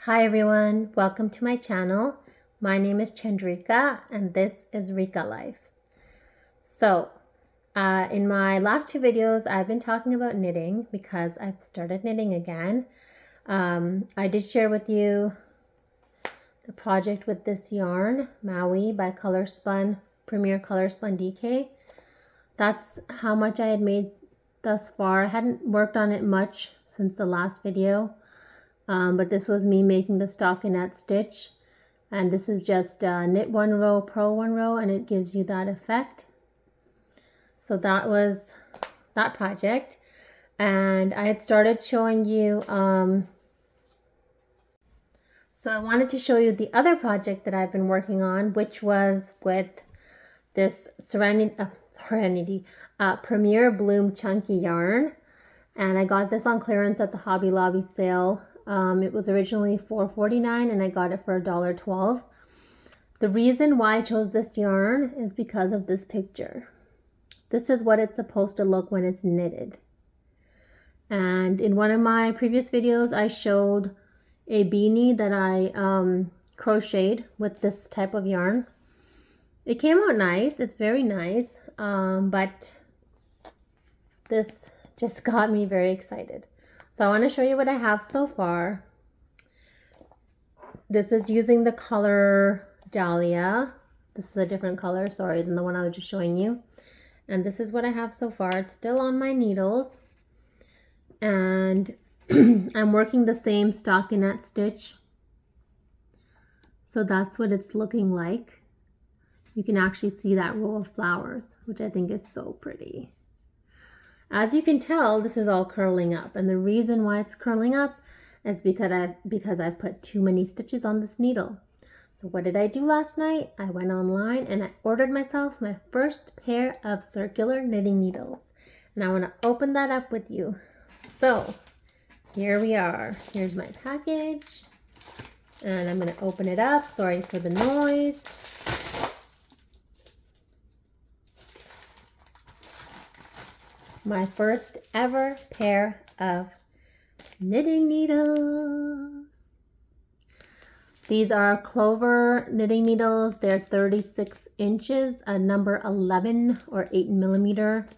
Hi everyone, welcome to my channel. My name is Chandrika and this is Rika Life. So, in my last two videos, I've been talking about knitting because I've started knitting again. I did share with you the project with this yarn, Maui by Premier Colorspun DK. That's how much I had made thus far. I hadn't worked on it much since the last video. But this was me making the stockinette stitch, and this is just knit one row, purl one row, and it gives you that effect. So that was that project, and I had started showing you so I wanted to show you the other project that I've been working on, which was with this Premier Bloom chunky yarn, and I got this on clearance at the Hobby Lobby sale. It was originally $4.49 and I got it for $1.12. The reason why I chose this yarn is because of this picture. This is what it's supposed to look when it's knitted. And in one of my previous videos, I showed a beanie that I crocheted with this type of yarn. It came out nice. It's very nice, but this just got me very excited. So I want to show you what I have so far. This is using the color Dahlia. This is a different color, sorry, than the one I was just showing you. And this is what I have so far. It's still on my needles. And I'm working the same stockinette stitch. So that's what it's looking like. You can actually see that row of flowers, which I think is so pretty. As you can tell, this is all curling up, and the reason why it's curling up is because I've put too many stitches on this needle. So what did I do last night? I went online and I ordered myself my first pair of circular knitting needles, and I want to open that up with you. So here we are. Here's my package, and I'm going to open it up. Sorry for the noise. My first ever pair of knitting needles. These are Clover knitting needles. They're 36 inches, a number 11 or 8 millimeter.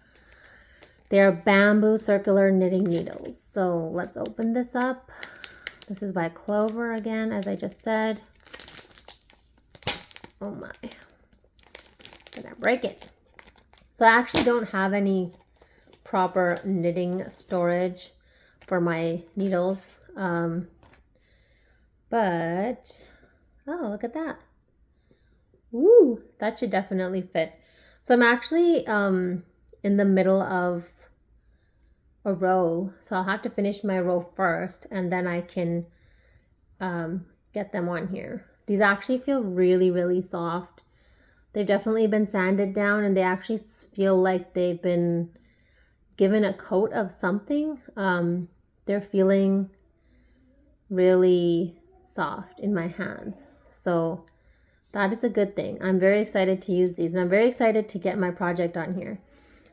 They're bamboo circular knitting needles. So let's open this up. This is by Clover again, as I just said. Oh my, I'm gonna break it. So I actually don't have any proper knitting storage for my needles, but oh, look at that. Ooh, that should definitely fit. So I'm actually in the middle of a row, so I'll have to finish my row first and then I can get them on here. These actually feel really soft. They've definitely been sanded down and they actually feel like they've been given a coat of something. They're feeling really soft in my hands, so that is a good thing. I'm very excited to use these, and I'm very excited to get my project on here.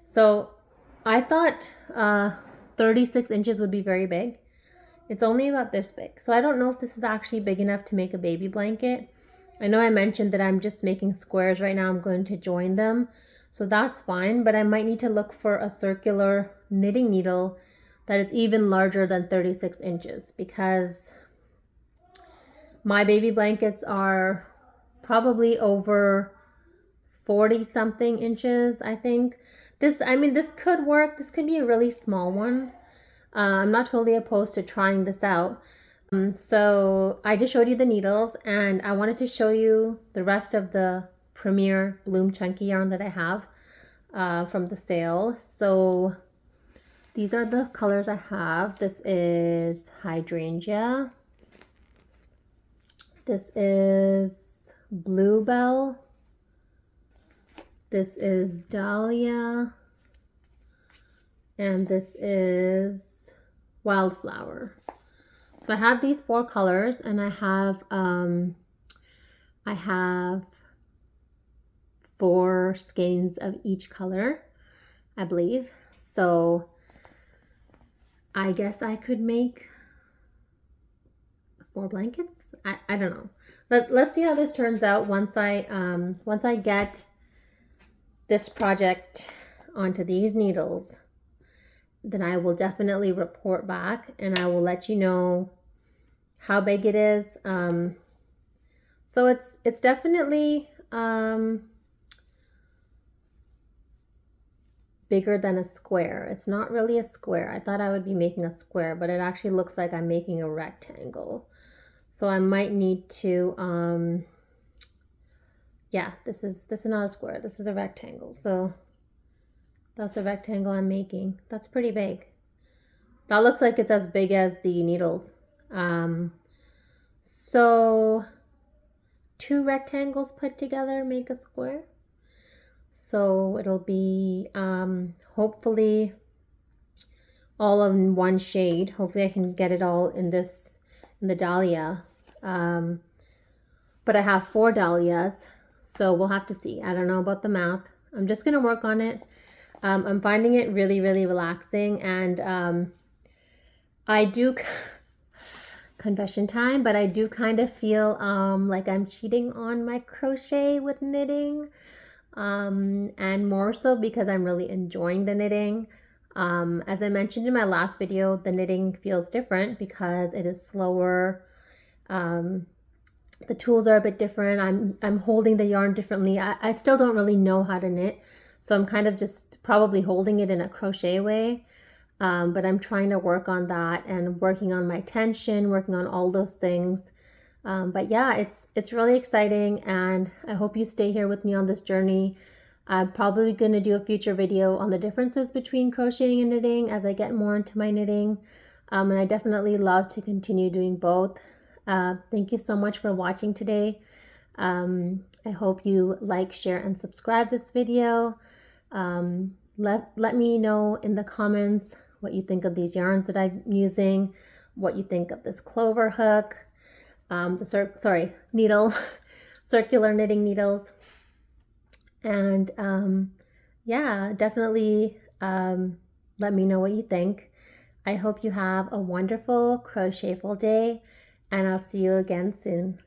So I thought 36 inches would be very big. It's only about this big, so I don't know if this is actually big enough to make a baby blanket. I know I mentioned that I'm just making squares right now. I'm going to join them, so that's fine, but I might need to look for a circular knitting needle that is even larger than 36 inches because my baby blankets are probably over 40 something inches, I think. This could work. This could be a really small one. I'm not totally opposed to trying this out. So I just showed you the needles, and I wanted to show you the rest of the Premier Bloom chunky yarn that I have from the sale. So these are the colors I have. This is Hydrangea. This is Bluebell. This is Dahlia. And this is Wildflower. So I have these four colors, and I have 4 skeins of each color, I believe. So I guess I could make 4 blankets. I don't know. Let's see how this turns out once I get this project onto these needles. Then I will definitely report back and I will let you know how big it is. So it's definitely bigger than a square. It's not really a square. I thought I would be making a square, but it actually looks like I'm making a rectangle. So I might need to, yeah, this is not a square. This is a rectangle. So that's the rectangle I'm making. That's pretty big. That looks like it's as big as the needles. So 2 rectangles put together make a square. So it'll be hopefully all in one shade. Hopefully I can get it all in the dahlia. But I have 4 dahlias, so we'll have to see. I don't know about the math. I'm just gonna work on it. I'm finding it really, really relaxing, and I do, confession time, but I do kind of feel like I'm cheating on my crochet with knitting, and more so because I'm really enjoying the knitting. As I mentioned in my last video, the knitting feels different because it is slower. The tools are a bit different. I'm holding the yarn differently. I still don't really know how to knit, so I'm kind of just probably holding it in a crochet way. But I'm trying to work on that and working on my tension, working on all those things. But yeah, it's really exciting, and I hope you stay here with me on this journey. I'm probably going to do a future video on the differences between crocheting and knitting as I get more into my knitting. And I definitely love to continue doing both. Thank you so much for watching today. I hope you like, share, and subscribe this video. Let me know in the comments what you think of these yarns that I'm using, what you think of this Clover hook, needle, circular knitting needles. And yeah, definitely let me know what you think. I hope you have a wonderful crochetful day, and I'll see you again soon.